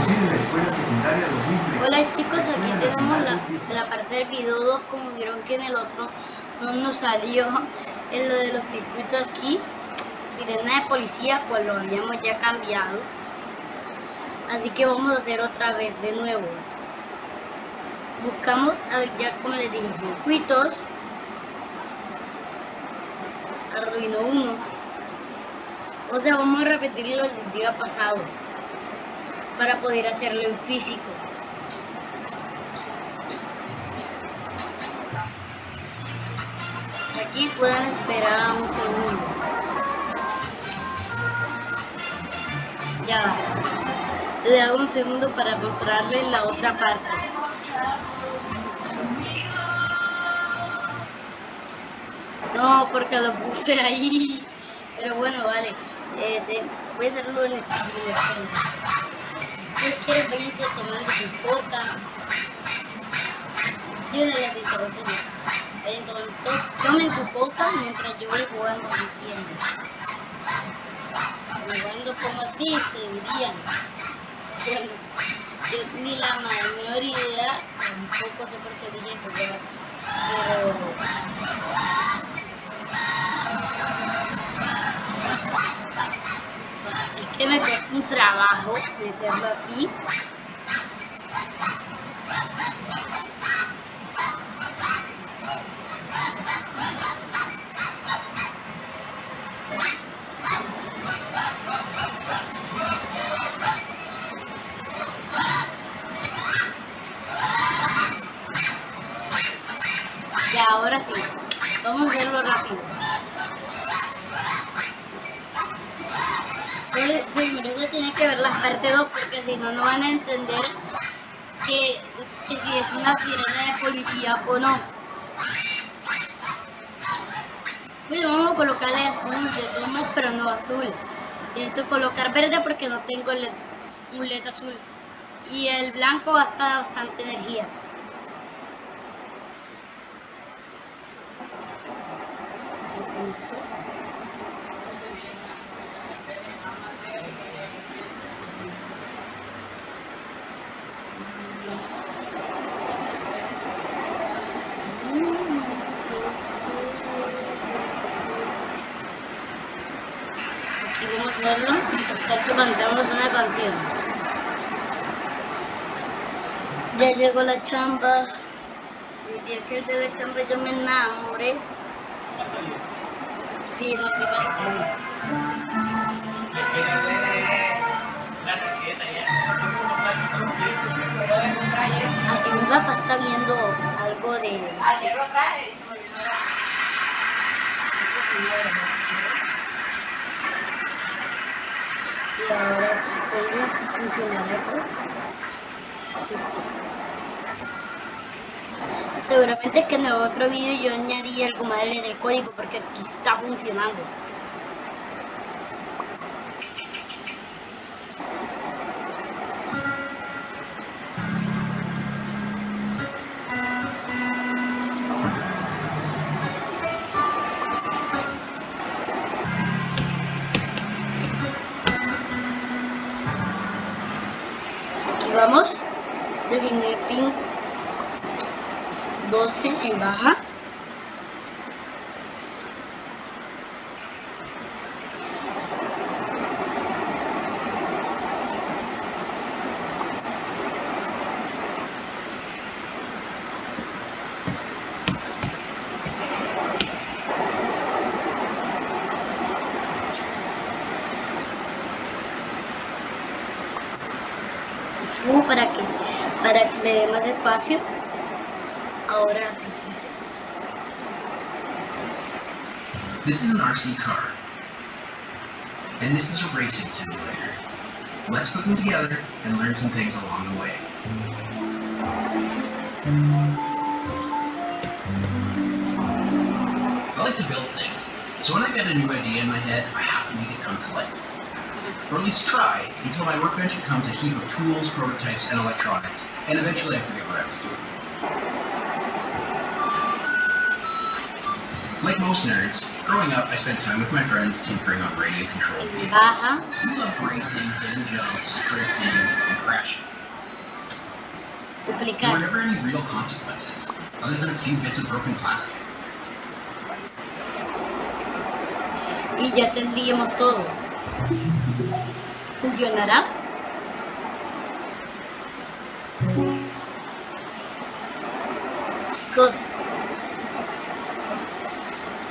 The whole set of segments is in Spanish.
conocido en la escuela secundaria 2003. Hola chicos, aquí tenemos la parte del video 2. Como vieron que en el otro no nos salió en lo de los circuitos aquí, sirena de policía, pues lo habíamos ya cambiado. Así que vamos a hacer otra vez de nuevo. Buscamos ya, como les dije, circuitos, Arduino 1. O sea, vamos a repetir lo del día pasado para poder hacerlo en físico. Aquí pueden esperar un segundo. Ya, le hago un segundo para mostrarles la otra parte. No, porque lo puse ahí. Pero bueno, vale. Voy a hacerlo en el frente. Si quieren, vayan tomando su coca. Yo no les interrumpo. Vayan tomando, tomen su coca mientras yo voy jugando si quieren. Jugando como así se dirían. Bueno, yo ni la menor idea, tampoco sé por qué dije jugar, pero es que me cuesta un trabajo meterlo aquí. Ya, ahora sí, vamos a hacerlo rápido. Primero se tiene que ver la parte 2 porque si no, no van a entender que si es una sirena de policía o no. Pues vamos a colocarle azul de todos modos, pero no azul. Necesito colocar verde porque no tengo un LED azul. Y el blanco gasta bastante energía. Aquí vamos a verlo. Mientras tanto cantamos una canción. Ya llegó la chamba. El día que de la chamba yo me enamoré. Sí, no sé para. Aquí mi papá está viendo algo de. Ayer lo traje y se me olvidó. Y ahora podemos funcionar esto. Sí. Seguramente es que en el otro vídeo yo añadí algo más en el código porque aquí está funcionando. Aquí vamos, definir pin 12 en baja. Subo para que me dé más espacio. Ahora This is an RC car, and this is a racing simulator. Let's put them together and learn some things along the way. I like to build things, so when I get a new idea in my head, I have to make it come to life. Or at least try, until my workbench becomes a heap of tools, prototypes, and electronics, and eventually I forget what I was doing. Like most nerds, growing up I spent time with my friends tinkering on radio-controlled vehicles. We loved racing, hitting jumps, drifting, and crashing. There were duplicar. never any real consequences, other than a few bits of broken plastic. Y ya tendríamos todo. ¿Funcionará? Chicos,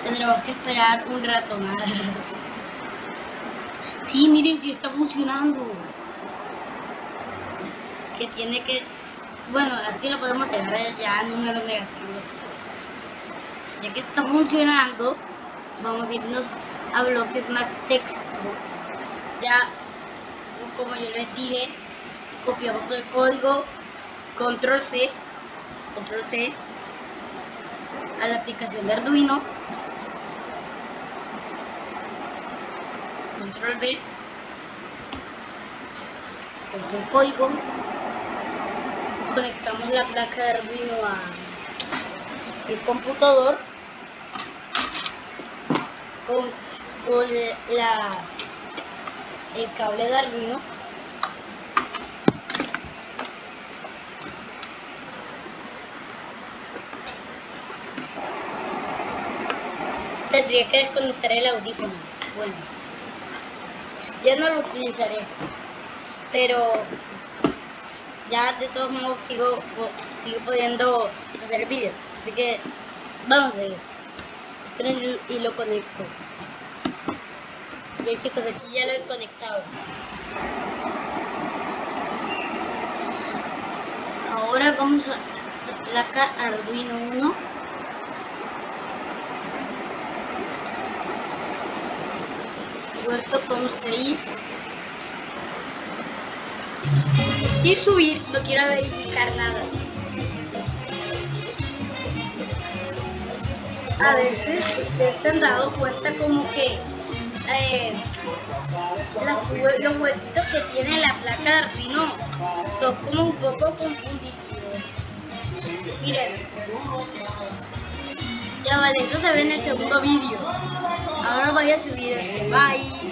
tendremos que esperar un rato más. Sí, miren, sí está funcionando. Que tiene que... Bueno, así lo podemos dejar ya en números negativos. Ya que está funcionando, vamos a irnos a bloques más texto. Ya, como yo les dije, y copiamos todo el código, control C, a la aplicación de Arduino, control V, con el código, conectamos la placa de Arduino al computador con el cable de Arduino. Tendría que desconectar el audífono. Bueno, ya no lo utilizaré, pero ya de todos modos sigo pudiendo hacer el vídeo, así que vamos a ver. Esperen y lo conecto. Bien, chicos, aquí ya lo he conectado. Ahora vamos a la placa Arduino 1. Puerto con 6 y subir, no quiero verificar nada. A veces ustedes se han dado cuenta como que los huequitos que tiene la placa de Arduino son como un poco confunditivos. Miren, ya vale, eso se ve en el segundo vídeo. Ahora voy a subir este, bye.